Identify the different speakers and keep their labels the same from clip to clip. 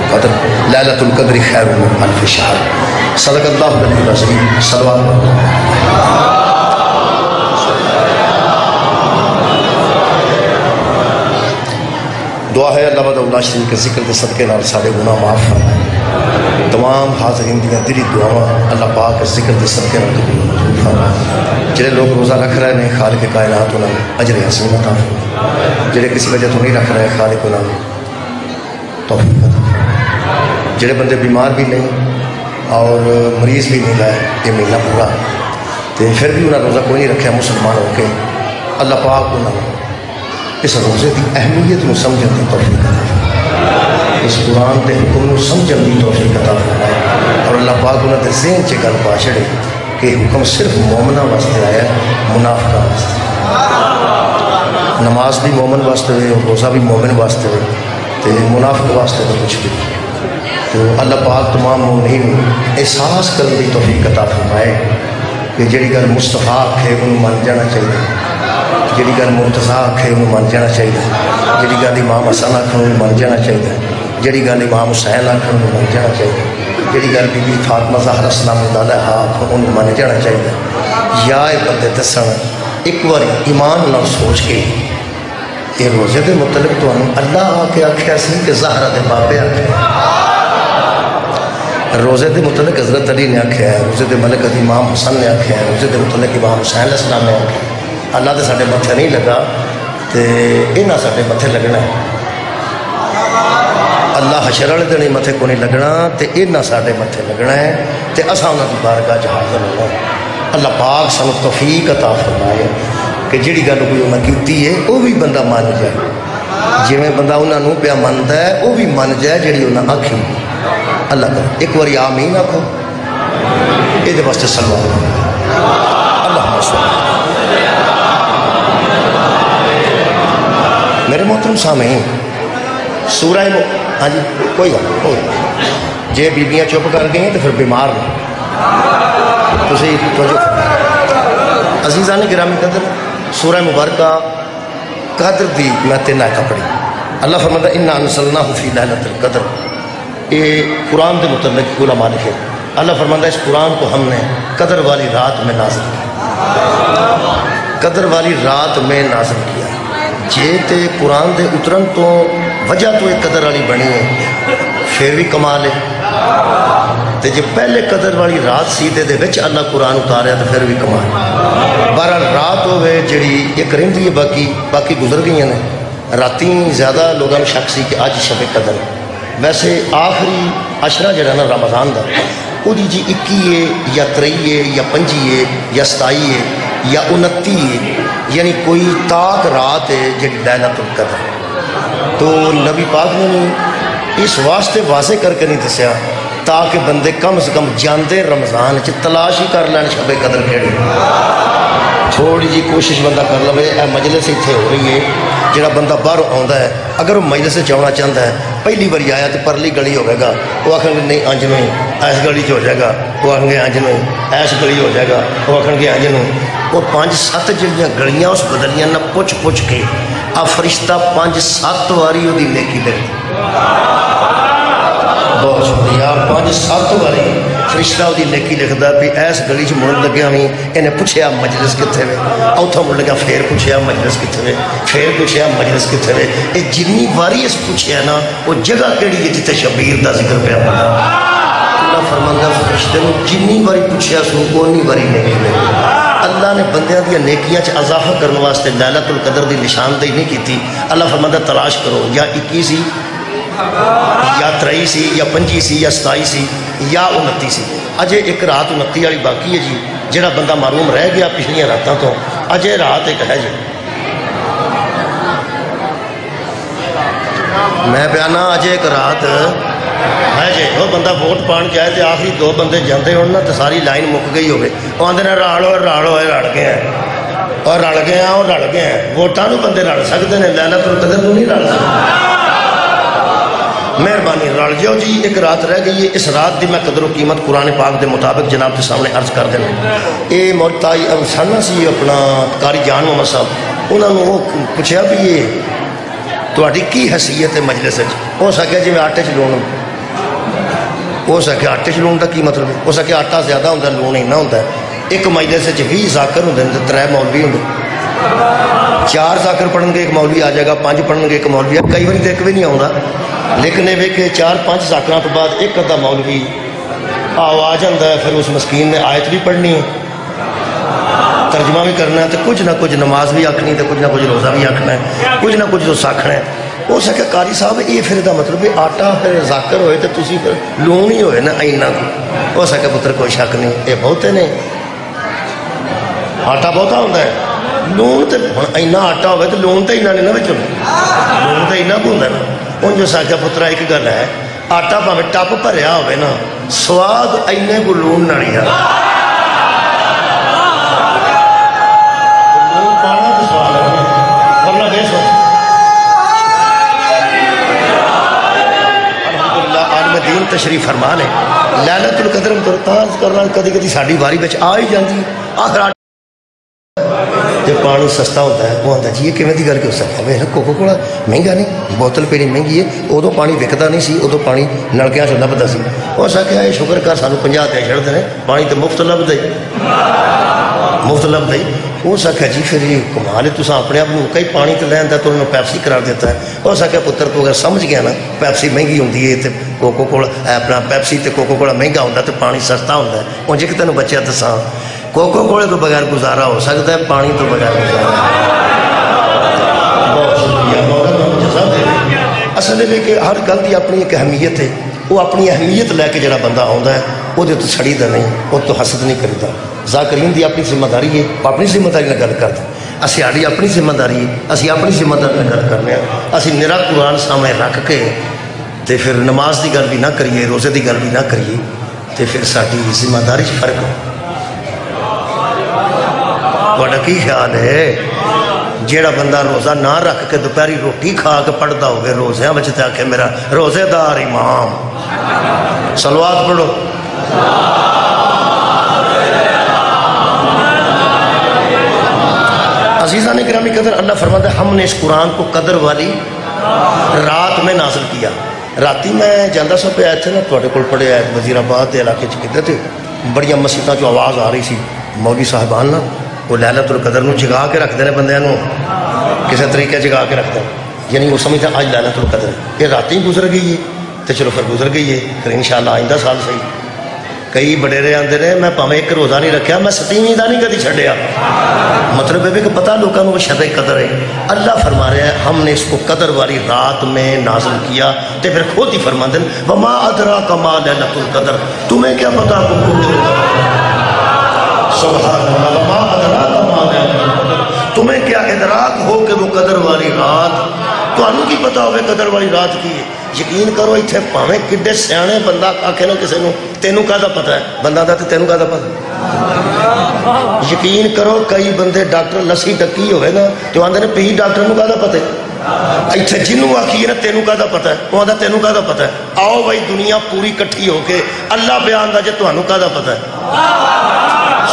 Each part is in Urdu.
Speaker 1: القدر لیلۃ القدر خیر من الف شہر صدق اللہ العلی العظیم صلوات دعا ہے اللہ وحدہ لا شریک کے ذکر کے صدقے نال سارے گناہ معاف فرمائے تمام حاضرین دیاں دلی دعاواں اللہ پاک کے ذکر کے صدقے نال قبول فرمائے جڑے لوگ روزہ رکھ رہے ہیں خالق کائنات انہاں نوں اجر حسن عطا فرمائے جڑے کسی وجہ تو نہیں رکھ رہے خالق انہاں نوں توفیق عطا فرمائے جڑے بندے بیمار بھی نہیں اور مریض بھی نہیں لائے یہ مہینہ پورا تو پھر بھی انہاں روزہ کوئی نہیں رکھا مسلمان ہو کے اللہ پاک انہاں نوں اس روزے کی اہمیت کو سمجھنے کی توفیق عطا فرمائے اس قرآن کے حکم کو سمجھنے کی توفیق عطا فرمائے اور اللہ پاک انہوں نے ذہن سے گل پا چھڑے کہ حکم صرف مومنہ واسطے آیا ہے منافقہ واسطے نماز بھی مومن واسطے ہوئے اور روزہ بھی مومن واسطے ہوئے تو منافق واسطے تو کچھ بھی تو اللہ پاک تمام مومنین احساس کرنے کی توفیق عطا فرمائے کہ جڑی گل مصطفیٰ آکھے انہوں من جانا چاہیے جڑی گل مرتضیٰ آکھے انہوں من جانا چاہیے جڑی گل امام حسن آکھے انہوں من جانا چاہیے جڑی گل امام حسین آکھے انہوں من جانا چاہیے جڑی گل بی بی فاطمہ زہرا سلام اللہ علیہا آکھے انہوں من جانا چاہیے یا اے بندے دسن ایک بار ایمان نال سوچ کے یہ روزے دے متعلق تو اللہ آکے آکھے سی کہ زہرا دے بابے آکھے روزے دے متعلق حضرت علی نے آکھے ہے روزے دے ملک امام حسن نے آکھے ہے روزے دے متعلق امام حسین علیہ السلام نے آکھے اللہ دے ساڑھے متھے نہیں لگا تو انہاں ساڑھے متھے لگنا ہے اللہ حشر والے دن متھے کو نہیں لگنا تو انہاں ساڑھے متھے لگنا ہے تو اساں انہاں دی بارگاہ چ حاضر ہونا ہے اللہ پاک سانو توفیق عطا فرمائے کہ جڑی گل کوئی انہاں کیتی ہے وہ بھی بندہ مان جائے جویں بندہ انہاں نوں پیا مندا ہے وہ بھی من جائے جڑی انہاں آکھی اللہ کرے ایک بار آمین آکھو یہ دے واسطے صلوات اللہم صلی میرے محترم سامعین سورہ ہاں جی کوئی گل جے بیبیاں چپ کر گئی ہیں تو پھر بیمار نہیں تسی توجہ عزیزان گرامی قدر سورہ مبارکہ قدر دی میں 3 آیتاں پڑھی اللہ فرماتا انا انزلناہ فی لیلۃ القدر یہ قرآن کے متعلق علماء لکھے اللہ فرماتا اس قرآن کو ہم نے قدر والی رات میں نازل کیا قدر والی رات میں نازل کیا جے تے قرآن دے اترن تو وجہ تو ایک قدر والی بنی ہے پھر بھی کمال ہے تے جے پہلے قدر والی رات سی دے وچ اللہ قرآن اتاریا تو پھر بھی کمال بہرحال رات ہوئے جڑی ایک رہندی ہے باقی گزر گئی ہیں راتی زیادہ لوگوں شک سی کہ اج شب قدر ویسے آخری عشرہ جڑا نا رمضان دا وہ جی 21 ہے یا 23 ہے یا 25 ہے یا 27 ہے یا 29 ہے یعنی کوئی تاک رات ہے جڑی لیلۃ القدر تو نبی پاک نے اس واسطے واضح کر کے نہیں دسیا تاکہ بندے کم سے کم جاندے رمضان چ تلاش ہی کر لین شب قدر کیڑی تھوڑی جی کوشش بندہ کر لے اے مجلس اتنے ہو رہی ہے جڑا بندہ باہر آتا ہے اگر وہ مجلس سے آنا چاہتا ہے پہلی باری آیا تو پرلی گلی ہوئے گا وہ آخر گے نہیں انج نہیں ایس گلی ہو جائے گا وہ آخر گے انج نہیں ایس گلی ہو جائے گا وہ آخر گے انج نہیں وہ 5-7 جڑیاں گلیاں اس بدلیاں نہ پوچھ کے آ فرشتہ 5-7 واری وہ نیکی دے بہت شکریہ 5-7 واری فرشتہ وہ نیکی لکھتا بھی ایس گلی چ مڑن لگیا بھی انہیں پوچھیا مجلس کتنے وے اتوں مڑ لگا پھر پوچھیا مجلس کتنے وے پھر پوچھیا مجلس کتنے وے یہ جنی باری اس پوچھیا نا وہ جگہ کہڑی ہے جتنے شبیر کا ذکر پیا اللہ فرماندہ فرشتے کو جنی باری پوچھیا سو اونی باری نیکی دے اللہ نے بندیاں دیا نیکیاں چ اضافہ کرنے واسطے لیلۃ القدر دی نشاندہی نہیں کی اللہ فرماندہ تلاش کرو یا 21 سی یا 23 سی یا 25 سی یا 27 سی یا 29 سی اجے ایک رات 29 والی باقی ہے جی جڑا بندہ معروم رہ گیا پچھلیاں راتاں تو اجے رات ایک ہے جی میں بیانا اجے ایک رات ہے جی وہ بندہ ووٹ پان جائے تو آخری 2 بندے جاندے ہون نا تو ساری لائن مک گئی ہوگی وہ آدھے نے راڑو رڑ گئے ہیں اور رڑ گئے ہیں ووٹاں بندے رڑ سکتے ہیں لیلۃ القدر تو نہیں رڑ سکتے مہربانی رل جاؤ جی ایک رات رہ گئی ہے اس رات دی میں قدر و قیمت قرآن پاک دے مطابق جناب کے سامنے عرض کر دینا یہ مورتائی افسانہ سی اپنا قاری جان محمد صاحب انہوں نے وہ پوچھا بھی یہ تہاڈی کی حیثیت ہے مجلس وہ سکیا جی میں آٹے چ لون اس آخیا آٹے چ لون کا کی مطلب ہے؟ اس آخیا آٹا زیادہ ہوتا لون اینا ہوتا ہے. ایک مجلس 20 ذاکر ہوتے ہیں تو 3 مولوی ہوں. 4 ذاکر پڑھن گے ایک مولوی آ جائے گا, 5 پڑھن گے ایک مولوی. کئی بار تو ایک بھی نہیں آتا, لیکن یہ کہ 4-5 ذاکروں تو بعد ایک ادھا مولوی آ جاتا ہے. پھر اس مسکین نے آیت بھی پڑھنی ہے, ترجمہ بھی کرنا ہے, تو کچھ نہ کچھ نماز بھی آکھنی, تو کچھ نہ کچھ روزہ بھی آکھنا ہے, کچھ نہ کچھ تو آکھنا ہے. ہو سکے قاری صاحب یہ پھر دا مطلب ہے آٹا پھر ذاکر ہوئے تو تسی پھر لون ہی ہوئے نا اینا. ہو سکے پتر کوئی شک نہیں, یہ بہتے نے آٹا بہتا ہوتا ہے, لون تو اینا آٹا ہوئے تو لون تو اینا نہیں نا بچوں, لون تو اینا کو ہوتا ہے نا. ان جو ساکھا پترا ایک گل ہے, آٹا پاوے ٹپ بھریا ہوئے نا, سواد اینے کو لون نہ نہیں ہے. لون پانا تو سواد ہے ورنہ بے سواد. عالم دین تشریف فرما لے, لیلۃ القدر ترتاز کرنا کدی کدی ساڈی واری وچ آ ہی جاندی. آخر جب پانی سستا ہوتا ہے وہ آتا جی یہ کیویں دی گل کیوں سکتا ہے, کوکو کولا مہنگا نہیں, بوتل پینی مہنگی ہے, ادو پانی وکتا نہیں سی, ادو پانی نلکیاں چ لبدا سی. اس آخیا یہ شکر کر سانو 50 دے چھڑتے ہیں, پانی تو مفت لبدا ہی, مفت لبدا ہی. اس آخیا جی پھر یہ کمال ہے, تساں اپنے آپ کئی پانی تو لیندا تو انہوں پیپسی قرار دیتا ہے. اس آخیا پتر تو اگر سمجھ گیا نا پیپسی مہنگی ہوندی ہے, تو کوکو کولا اپنا پیپسی تے کوکو کولا مہنگا ہوتا تو پانی سستا ہوتا ہے. انج کہ تینوں بچیا دساں کوکو کولے تو بغیر گزارا ہو سکتا ہے, پانی تو بغیر گزارا. بہت شکریہ مولا جزا دے. اصل یہ کہ ہر گل کی اپنی ایک اہمیت ہے, وہ اپنی اہمیت لے کے جڑا بندہ آتا ہے وہ تو چھڑی دا نہیں, وہ تو حسد نہیں کرتا. ذاکرین دی اپنی ذمہ داری ہے, اپنی ذمہ داری گل کرتا. اسی ساری اپنی ذمہ داری ہے, اسی اپنی ذمہ داری گل کرنے ہیں. اسی نرا قرآن سامنے رکھ کے تے پھر نماز دی گل بھی نہ کریے, روزے دی گل بھی نہ کریے, تے پھر ساری ذمہ داری چ فرق ہے. تھوڑا کی خیال ہے جیڑا بندہ روزہ نہ رکھ کے دوپہری روٹی کھا کے پڑھتا ہوگے روزیاں بچ تے آکھے میرا روزے دار امام, صلوات پڑھو. عزیزان گرامی قدر, اللہ فرماتا ہے ہم نے اس قرآن کو قدر والی رات میں نازل کیا. راتی میں جاندہ سا پہ آئے تھے نا, تھوڑے کول پڑے آئے وزیر آباد دے علاقے چکتے تھے, بڑیاں مسجداں جو آواز آ رہی سی, مولوی صاحبان نا وہ لیلۃ القدر نو جگا کے رکھ دینے بندیاں نو, کسی طریقے جگا کے رکھ دیں, یعنی وہ سمجھتا آج لیلۃ القدر یہ رات ہی گزر گئی ہے تو چلو پھر گزر گئی ہے, پھر انشاءاللہ آئندہ سال صحیح. کئی بڑیرے آندے نے میں پاویں ایک روزہ نہیں رکھیا, میں 7ویں دا نہیں کدی چھڈیا. مطلب ہے کہ پتہ لوگوں کو شب قدر ہے. اللہ فرما رہے ہیں ہم نے اس کو قدر والی رات میں نازل کیا, تو پھر خود ہی فرما دیں وما ادراک ما لیلۃ القدر, تمہیں کیا پتا سبحان اللہ, وما ادراک ما لیلۃ القدر, تمہیں کیا ادراک ہو کہ وہ قدر والی رات, تو انہوں کی پتا ہوئے قدر والی رات کی ہے. یقین کرو اتنے پاویں کڈے سیانے بندہ آکھے نا کسی نے تینوں کا پتہ ہے, بندہ دا تو تینوں کا پتہ. یقین کرو کئی بندے ڈاکٹر لسی ڈکی ہوئے نا تو آندے نے پی ڈاکٹر نو کا پتہ ہے, اتنے جنوں آکھیے نا تینوں کا پتہ ہے, وہ آدھا تینوں کا پتہ ہے. آؤ بھائی دنیا پوری کٹھی ہو کے اللہ بیان دا جے تانوں کا پتہ ہے.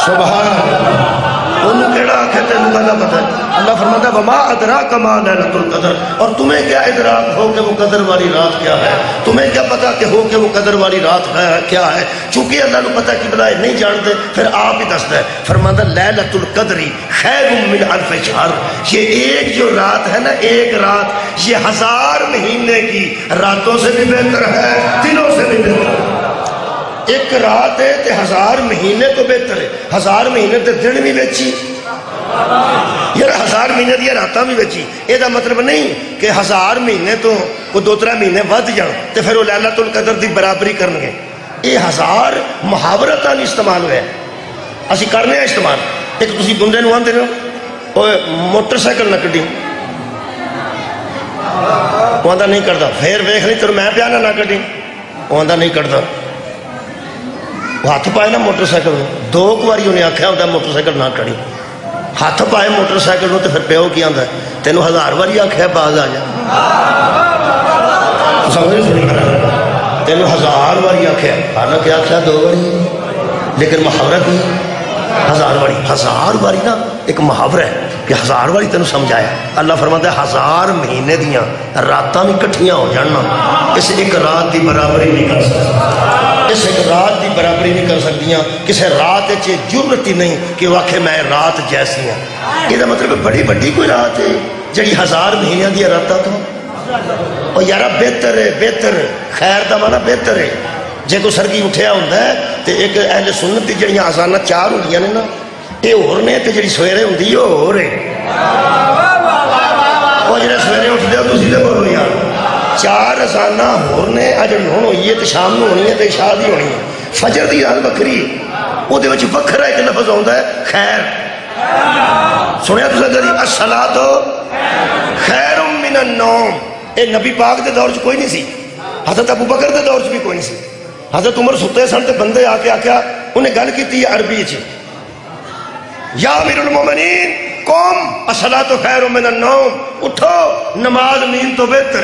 Speaker 1: سبحان اللہ, انہوں کیڑا آکھے تینوں کا پتہ ہے. اللہ فرماتا ہے وما ادراک ما لیلۃ القدر, اور تمہیں کیا ادراک ہو کہ وہ قدر والی رات کیا ہے, تمہیں کیا پتا کہ ہو کہ وہ قدر والی رات کیا ہے. چونکہ اللہ نے پتہ کی بلائے نہیں جانتے, پھر آپ ہی دستا ہے. فرماتا ہے لیلۃ القدر خیر من الف شہر, یہ ایک جو رات ہے نا, ایک رات یہ 1000 مہینے کی راتوں سے بھی بہتر ہے, دنوں سے بھی بہتر ہے. ایک رات ہے تے 1000 مہینے تو بہتر ہے. 1000 مہینے تے دن بھی بیچی یار, 1000 مہینے دیا راتاں بھی بیچی. یہ دا مطلب نہیں کہ 1000 مہینے تو وہ 2-3 مہینے ود جان تے پھر وہ لیلۃ القدر دی برابری کرن گے. یہ 1000 محاورتاں استعمال ہوئے, اسی کرنے ہیں استعمال. ایک تسی بندے نو آندے ہو موٹر سائیکل نہ کڈی, وہ آندا نہیں کردا, پھر ویکھ نہیں تو میں پیانا نہ کڈی, وہ آندا نہیں کردا. ہاتھ پائے نا موٹر سائیکل میں, 2 باری انہیں آخیا ہوتا موٹر سائیکل نہ کھڑی, ہاتھ پائے موٹر سائیکل میں تو پھر پیو کی آتا ہے تینوں 1000 باری آخیا باز آ جا, تینوں 1000 باری آخیا, حالانکہ آخیا 2 باری, لیکن محاورت نہیں 1000 باری. 1000 باری نا ایک محاورہ ہے کہ 1000 باری تینوں سمجھایا. اللہ فرماتا ہے 1000 مہینے دیاں راتاں بھی کٹھیاں ہو جاننا, اس ایک رات دی برابری نہیں کر سکتا. کسی رات کی برابری نہیں کر سکتیاں، کسی رات جرت ہی نہیں کہ وہ آکھے میں رات جیسی ہوں۔ یہ مطلب بڑی بڑی کوئی رات ہے جڑی 1000 مہینے دیا راتاں تو اور یارا بہتر ہے، بہتر خیر دا مانا بہتر ہے۔ جے کو سرگی اٹھیا ہوندہ ہے تو ایک اہل سنت دی جڑیاں آزانہ 4 ہوندیاں نے نا یہ اور نے تے جڑی سویرے ہوندی ہے وہ اور ہے۔ وہ جڑے سویرے اٹھ دے ہو تو سیدھے بولو یار 4 آزانہ اور نے جڑی ہون ہوئی ہے تو شام نو ہونی ہے تو عشاء دی ہونی ہے۔ فجر دی آن بکری وہ دے وچ وکھرا ایک لفظ ہوندہ ہے خیر۔ سنیا تو سکتی الصلاۃ خیر من النوم، اے نبی پاک دے دور چ کوئی نہیں سی، حضرت ابو بکر دے دور چ بھی کوئی نہیں سی۔ حضرت عمر ستے سن تے بندے آ کے آکھیا انہیں گل کی عربی چ یا امیر المومنین قوم الصلاۃ خیر من النوم، اٹھو نماز نیند تو بہتر۔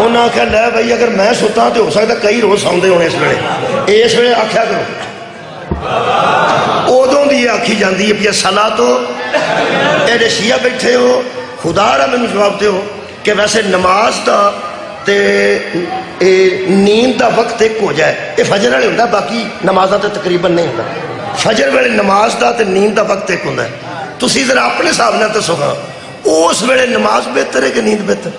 Speaker 1: انہاں آکھیا لے بھائی اگر میں ستا تو ہو سکتا کئی روز سوندے ہونے اس ویلے، اس ویلے آکھیا کرو ادوں دی آکھی جاندی ہے پیا صلاۃ۔ اے شیعہ بیٹھے ہو خدا را میں جواب دے ہو کہ ویسے نماز دا تے نیند دا وقت ایک ہو جائے، یہ فجر والے ہوندہ باقی نمازاں تے تقریباً نہیں ہوندہ۔ فجر ویلے نماز دا تے نیند دا وقت ایک ہوندہ ہے۔ تسی ذرا اپنے صاحب نے تو سکھا اس ویلے نماز بہتر ہے کہ نیند بہتر؟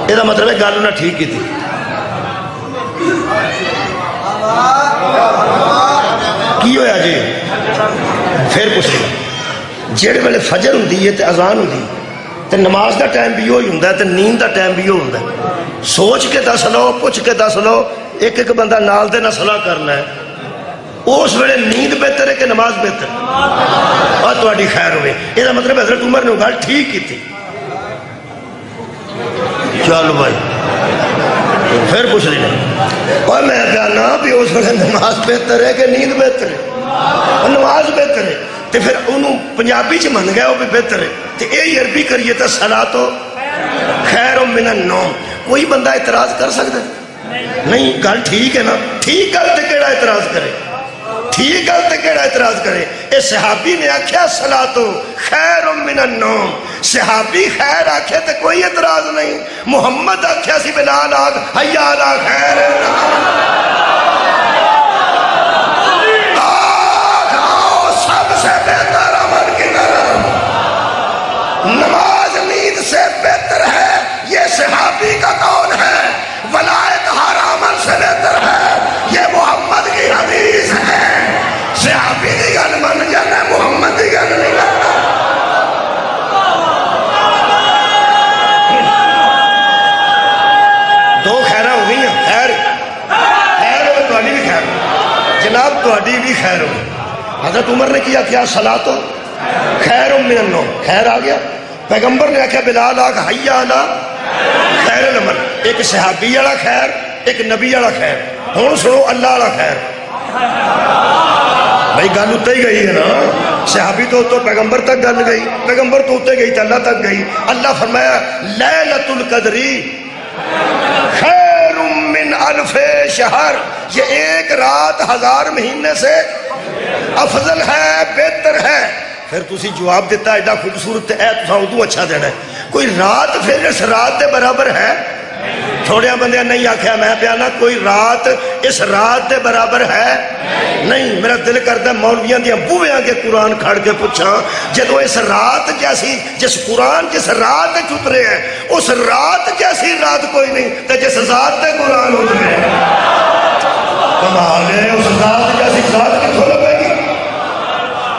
Speaker 1: یہ مطلب ہے گل انہیں ٹھیک کی تھی۔ کی ہویا جی پھر پوچھ لیا جیڑے ویلے فجر ہوندی ہے تے اذان ہوندی تے نماز دا ٹائم بھی ہوئی ہوندہ ہے تے نیند دا ٹائم بھی ہوندہ ہے۔ سوچ کے دس لو، پوچھ کے دس لو، ایک ایک بندہ نال دے نہ صلاح کرنا ہے۔ اس ویلے نیند بہتر ہے کہ نماز بہتر؟ اور تہاڈی خیر ہوئے۔ یہ مطلب حضرت عمر نے گل ٹھیک کی تھی۔ چلو بھائی پھر پوچھ لینا اور میں کہنا بھی اس وقت نماز بہتر ہے کہ نیند بہتر ہے؟ نماز بہتر ہے تو پھر انہوں پنجابی چ من گیا وہ بھی بہتر ہے تو یہ عربی کریے تو صلاۃ خیر من النوم۔ کوئی بندہ اعتراض کر سکتا ہے؟ نہیں، گل ٹھیک ہے نا؟ ٹھیک گل تے کیڑا اعتراض کرے؟ ٹھیک گل تے کیڑا اعتراض کرے؟ اے صحابی نے آکھیا صلاۃ خیر من النوم، صحابی خیر آکھے تے کوئی اعتراض نہیں۔ محمد آکھیا سی بلال آگ حیا علی خیر سب سے بہتر عمل کی نماز نیند سے بہتر ہے، یہ صحابی کا قول ہے۔ ولایت ہر عمل سے بہتر ہے، یہ محمد کی حدیث ہے۔ صحابی دی گل من جانا، محمد دی گل نہیں کرنا۔ دو خیرہ ہو گئی ہیں، خیر ہو تہاڈی بھی خیر ہو جناب، تہاڈی بھی خیر ہو۔ حضرت عمر نے کیا صلاۃ خیر من النوم، خیر آ گیا۔ پیغمبر نے کہا بلال آگ حیا علی خیر العمل، ایک صحابی والا خیر ایک نبی والا خیر۔ ہوں سنو اللہ والا خیر۔ بھائی گل اتنے ہی گئی ہے نا، صحابی تو پیغمبر تک گل گئی، پیغمبر تو اتنے گئی تو اللہ تک گئی۔ اللہ فرمایا لیلۃ القدر خیر من الف شہر، یہ ایک رات 1000 مہینے سے افضل ہے، بہتر ہے۔ پھر تسی جواب دیتا ایڈا خوبصورت ہے تو ادو اچھا دینا ہے۔ کوئی رات پھر اس رات دے برابر ہے؟ تھوڑے بندے نہیں آکھیا میں پیانا کوئی رات اس رات دے برابر ہے نہیں۔ میرا دل کرتا ہے مولویاں دیا بویاں کے قرآن کھڑ کے پوچھا جدو اس رات جیسی جس قرآن جس رات اترے ہیں اس رات جیسی رات کوئی نہیں، تو جس ذات تے قرآن اترے ہیں کمال ہے، اس ذات جیسی ذات کتھوں لگے گی؟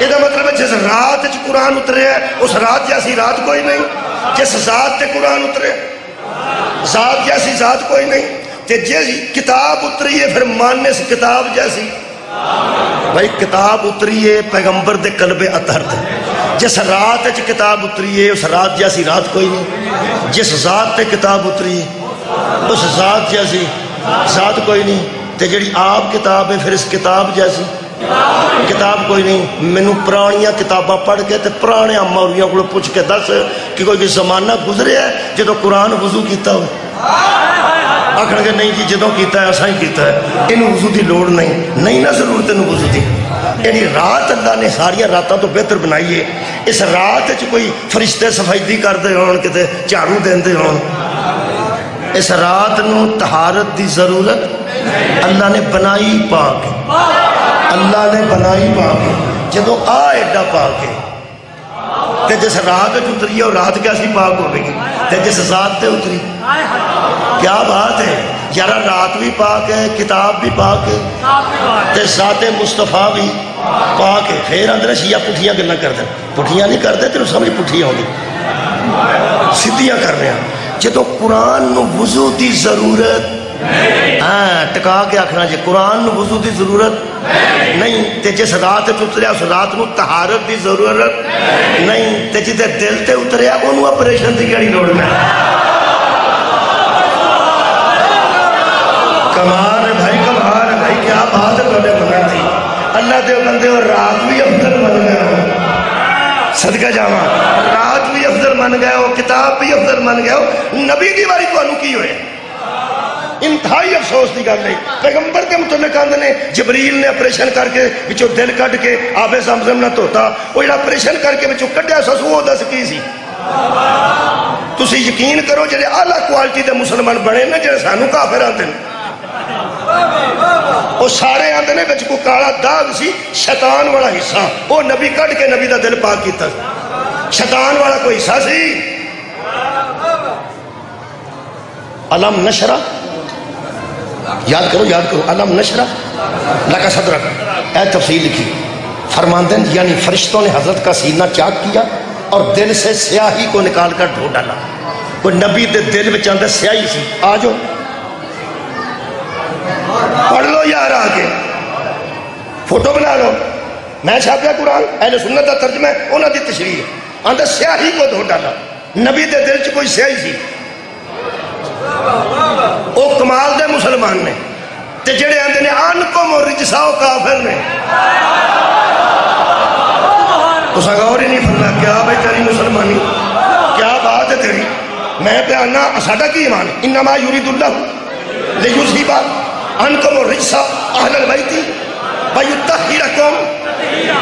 Speaker 1: یہ مطلب ہے جس رات قرآن اترے ہے اس رات جیسی رات کوئی نہیں، جس ذات تے قرآن اترے ذات جیسی ذات کوئی نہیں۔ تے جیسی کتاب اتری ہے پھر ماننے سے کتاب جیسی، بھائی کتاب اتری ہے پیغمبر دے قلب اطہر تے، جس رات کتاب اتری ہے اس رات جیسی رات کوئی نہیں، جس ذات تے کتاب اتری ہے اس ذات جیسی ذات کوئی نہیں۔ تے جڑی آپ کتاب ہے پھر اس کتاب جیسی کتاب کوئی نہیں۔ مینوں پرانیاں کتاباں پڑھ کے تے پرانے مولویاں کو پوچھ کے دس کہ کوئی زمانہ گزرے ہے جدو قرآن وضو کیتا ہو؟ آکھن کہ نہیں جی جدو کیتا ہے اساں ہی کیتا ہے، انہوں وضو دی لوڑ نہیں نہ ضرورت انہوں وضو دی۔ یعنی رات اللہ نے ساریاں راتاں تو بہتر بنائی ہے۔ اس رات چ کوئی فرشتے سفیدی کردے ہون کتے جھاڑو دیندے ہون، اس رات نو طہارت دی ضرورت اللہ نے بنائی پاک ہے، اللہ نے بنائی پاک ہے، جدو آ ایڈا پاک ہے تے جس رات اتری اور رات کیسی پاک ہو گئی تے جس ذات تے اتری، کیا بات ہے یارا، رات بھی پاک ہے، کتاب بھی پاک ہے تے ذات مصطفیٰ بھی پاک ہے۔ پھر اندر شیعہ پٹھیاں گلیں کر دیں، پٹھیاں نہیں کرتے تیرے سمجھ پٹھی آؤں گی، سدھیاں کر رہے ہیں۔ جدو قرآن نو وضو دی ضرورت ٹکا کے آکھنا جی قرآن نو وضو دی ضرورت نہیں تے جس رات اتریا اس رات نو طہارت دی ضرورت نہیں تے جدے دل تے اتریا انہوں اپریشن دی کیڑی لوڑ میں۔ کمال ہے بھائی، کمال ہے بھائی، کیا بات ہے بڑے بنن دی، اللہ دے بندے اور رات بھی افضل بن گئے ہو، صدقہ جاواں، رات بھی افضل بن گئے ہو، کتاب بھی افضل بن گئے ہو، نبی دی باری تو انہوں کی ہوئے انتہائی افسوس دی گل نہیں۔ پیغمبر کے متعلق آندے نے جبریل نے اپریشن کر کے بچو دل کٹ کے آب زمزم نہ دھوتا، وہ جڑا اپریشن کر کے بچو کڈیا سا وہ دس کی سی؟ تسی یقین کرو جڑے اعلیٰ کوالٹی دے مسلمان بنے نا جڑے سانو کافر آندے نے، وہ سارے آندے نے بچ کو کالا داغ سی شیطان والا حصہ، وہ نبی کٹ کے نبی دا دل پاک کیتا، شیطان والا کوئی حصہ سی۔ علم نشرہ، یاد کرو یاد کرو، علم نشرہ لکا صدرک، اے تفصیل لکھی، فرماندن یعنی فرشتوں نے حضرت کا سینہ چاک کیا اور دل سے سیاہی کو نکال کر دھو ڈالا۔ کوئی نبی دے دل میں چاندہ سیاہی سی، آجو پڑھ لو یار آگے، فوٹو بنا لو، میں چھاپیا قرآن اہل سنت دا ترجمہ ہے، انہاں دی تشریح ہے، اندر سیاہی کو دھو ڈالا، نبی دے دل چ کوئی سیاہی سی، او کمال دے مسلمان نے تے جڑے آندے نے انکم رجساؤ کافر نے۔ تو ساگا ہی نہیں فرمایا کیا بھائی تیری مسلمانی، کیا بات ہے تیری، میں پہ آنا ساڑھا کی ایمان، انما یرید اللہ لیذہب عنکم الرجس اہل البیت ویطہرکم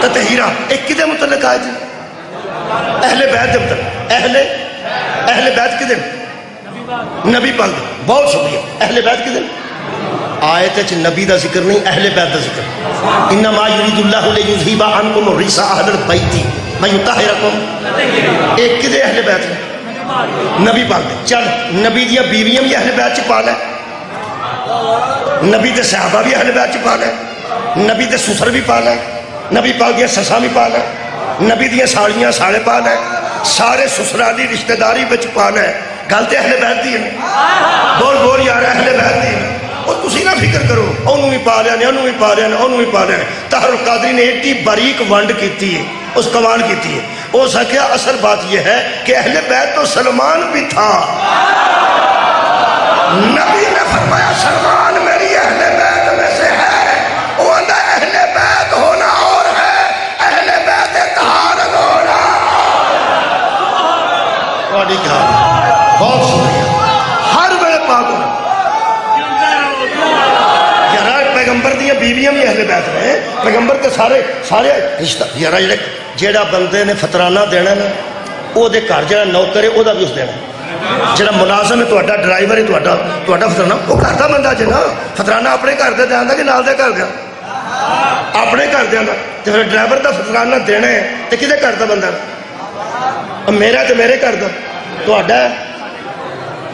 Speaker 1: تطہیرا۔ ایک کدے متعلق آئے جی؟ اہل بیت دے متعلق، اہل بیت کدے؟ نبی پاک دے، بہت شکریہ، اہل بیت کدے؟ آیت ہے نبی دا ذکر نہیں، اہل بیت دا ذکر، انما یرید اللہ لیذہب عنکم الرجس اہل البیت ویطہرکم۔ ایک کدے اہل بیت نے؟ نبی پاک دے۔ چل نبی دیا بیویاں بھی اہل بیت چ پا لے، نبی دے صحابہ بھی اہل بیت چ پا لے، نبی دے سسر بھی پا لے، نبی پاک دیا سساں بھی پا لے، نبی دیا ساڑیاں ساڑے پا لے، سارے سسرالی رشتہ داری بچ پا لے، گلتے اہل بیت دی ہیں، بول بول یار اہل بیت دی ہیں۔ اور تسی نہ فکر کرو انہوں بھی پا لیانے، انہوں بھی پا لیانے، انہوں بھی پا لیانے۔ طاہر القادری نے ایٹی باریک ونڈ کیتی ہے، اس کمال کیتی ہے۔ ہو سکیا اصل بات یہ ہے کہ اہل بیت تو سلمان بھی تھا، نبی نے فرمایا سلمان میری اہل بیت میں سے ہے، وہ اندر اہل بیت ہونا اور ہے، اہل بیت طہارت ہونا۔ واڑی کیا بہت شکریہ، ہر بڑے پاک ہونا۔ یارا پیغمبر دیا بیویاں بھی اہل بیت میں، پیغمبر کے سارے رشتہ، یارا جیڑا بندے نے فطرانہ دینا نا، او دے گھر جڑا نوکر ہے او دا بھی اس دینا، جڑا ملازم ہے تہاڈا ڈرائیور ہے تہاڈا فطرانہ وہ گھر دا بندہ جے نا، فطرانہ اپنے گھر دے دیاں دا کہ نال دے گھر دیا؟ اپنے گھر دیاں دا، تے پھر ڈرائیور دا فطرانہ دینا ہے تے کدے گھر دا بندہ؟ میرا تے میرے گھر دا، تہاڈا ہے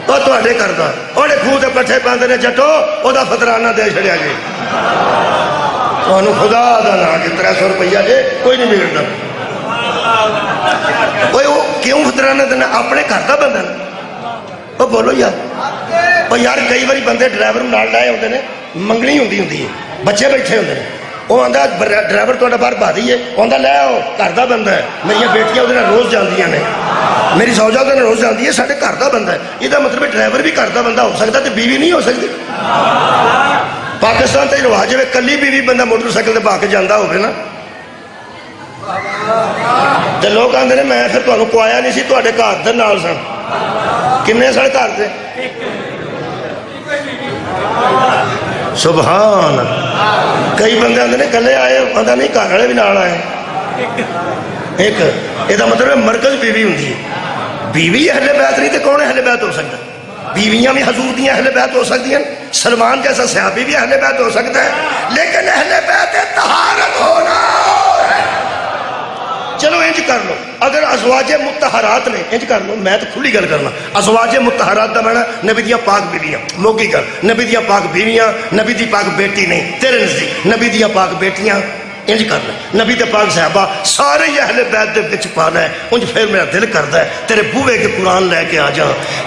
Speaker 1: وہ تہاڈے گھر دا، اوڑے کھوہ تے پٹھے پاندے نے جٹو او دا فطرانہ دے چھڑیا جی، تانوں خدا دا نا کہ 300 روپیہ جے کوئی نہیں بگڑنا۔ وہ کیوں فطرانہ دینا؟ اپنے گھر دا بندہ نا، وہ بولو یار، وہ یار کئی باری بندے ڈرائیور نال لائے ہوندے نے، منگنی ہوندی ہے، بچے بیٹھے ہوندے نے، وہ آندا ڈرائیور تہاڈا باہر بھادی ہے، آندا لے آؤ گھر دا بندہ ہے، میری بیٹیاں اودے نال روز جاندیاں نے، میری سوجا اودے نال روز جاندی ہے، ساڈے گھر دا بندہ ہے۔ یہ دا مطلب ڈرائیور بھی گھر دا بندہ ہو سکتا تے بیوی نہیں ہو سکتی؟ پاکستان تے رواج ہے کلی بیوی بندہ موٹر سائیکل تے بھا کے جاندا ہوے نا، تے لوگ آندے نے میں پھر تانوں کوایا نہیں سی، تہاڈے گھر دے نال سن، کنے سن گھر تے؟ سبحان اللہ۔ کئی بندے آندے نے کلے آئے، آندا نہیں گھر والے بھی نال آئے، ایک یہ مطلب مرکز بیوی ہوندی ہے، بیوی اہل بیت نہیں تے کون اہل بیت ہو سکتا؟ بیویاں بھی حضور دیاں اہل بیت ہو سکتی ہیں، سلمان جیسا صحابی بھی اہل بیت ہو سکتا ہے، لیکن اہل بیت طہارت ہونا ہے۔ چلو انج کر لو، اگر ازواج مطہرات نے، انج کر لو، میں تو کھلی گل کرنا، ازواج مطہرات دا معنی نبی دیاں پاک بیویاں، موگی گل، نبی دیاں پاک بیویاں، نبی دی پاک بیٹی نہیں، تیرے نزدیک نبی دیاں پاک بیٹیاں، انج کر لیں، نبی دے پاک صحابہ سارے اہل بیت دے وچ پانا ہے، انج پھر میرا دل کردا ہے تیرے بوئے کے قرآن لے کے آ جا،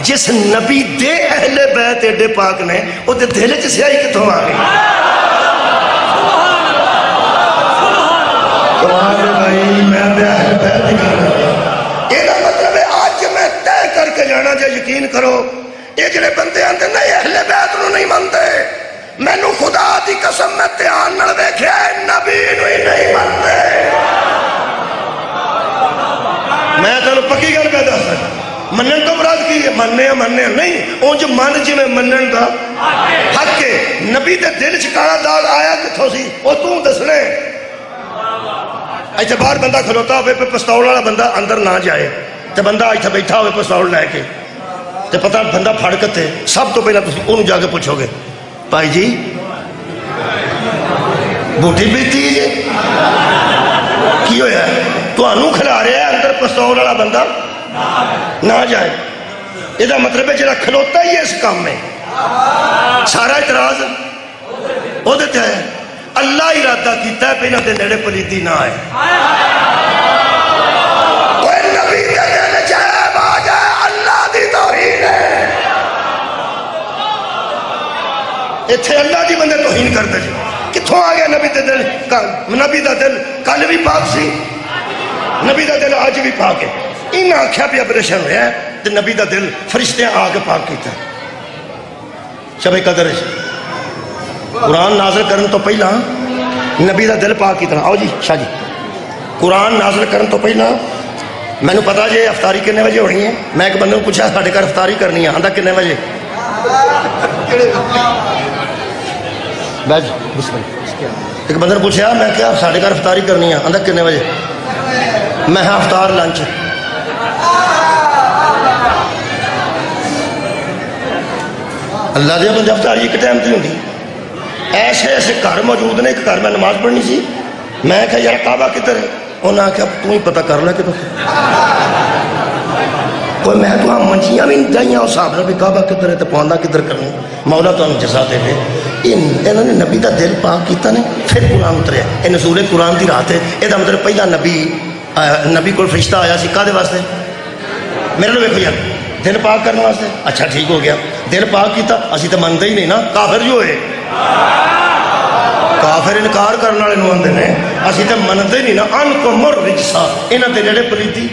Speaker 1: جس نبی دے اہل بیت ایڈے پاک نے او دے دل وچ سیاہی کتھوں آ گئی؟ میں دے اہل بیت دی کرنا، یہ مطلب ہے آج میں طے کر کے جانا، جے یقین کرو یہ جڑے بندے آندے نہیں اہل بیت نو نہیں مانتے، میں نو خدا دی قسم میں دھیان نال ویکھیا ہے نبی نو ہی نہیں مانتے۔ میں تینوں پکی گل پہ دس سکتا، منن تو مراد کی ہے، مننے نہیں، اونج من جی میں منن دا حق ہے۔ نبی دے دل چ کالا داغ آیا کتھوں سی او تو دسنے، ایتھے باہر بندہ کھلوتا ہوئے پہ پستول والا بندہ اندر نہ جائے تے بندہ ایتھے بیٹھا ہوئے پستول لے کے تے پتہ بندہ پھڑکتے، سب تو پہلا تسی انہوں جا کے پوچھو گے بھائی جی بوٹی پیتی جی کی ہویا ہے، تو انہوں کھلا رہے ہیں اندر پستول والا بندہ نہ جائے، یہ دا مطلب ہے جڑا کھلوتا ہی ہے اس کام میں، سارا اعتراض وہ دیتا ہے، اللہ ارادہ کیتا ہے پہنا دے نیڑے پلیتی نہ آئے، کوئی نبی دے دل جائب آ جائے اللہ دی توہین ہے، اتھے اللہ دی بندے توہین کرتے جی، کتھوں آ گیا نبی دے دل، نبی دا دل کل بھی پاک سی، نبی دا دل آج بھی پاک ہے، ان آنکھیں بھی اپریشن ہویا ہے تو نبی دا دل فرشتے آگے پاک کیتا ہے۔ شب قدر قرآن نازل کرن تو پہلا نبی دا دل پاک کیتا ہے۔ آؤ جی شاہ جی، قرآن نازل کرن تو پہلا میں نے پتا جی افطاری کنے بجے ہونی ہے، میں ایک بندے کو پوچھا ساڑھے کر افطاری کرنی ہے، آندھا کنے بجے، ایک بندے نے پوچھا میں کیا ساڑھے کر افطاری کرنی ہے، آندھا کنے بجے، میں ہاں افطار لنچ، اللہ دیا بندے افطاری ایک ٹائم تھی ہوندی، ایسے ایسے گھر موجود نے، ایک گھر میں نماز پڑھنی سی، میں کہا یار کعبہ کدھر ہے، انہوں نے کہا تو ہی پتہ کر لے کہ تو کوئی میں تو ہاں منجیاں بھی دائیاں اور صاحب نے بھی کعبہ کدھر ہے تو پواندہ کدھر کرنے، مولا تو ہم جزا دے لے، انہوں نے نبی دا دل پاک کیتا نے پھر قرآن اترے، یہ نزول قرآن دی رات ہے، یہ دا مطلب پہلا نبی کو فرشتہ آیا سی کہا دے واسطے، میرے لوگ دیکھو یار دل پاک کرنے واسطے، اچھا ٹھیک ہو گیا، دل پاک کیتا اسی تو منتے ہی نہیں نا، کافر جو ہے کافر انکار کرنے والے نو آندے نے، اسی تو منتے ہی نہیں نا، ان کو مر رجسا، انہاں دے نیڑے پلیتی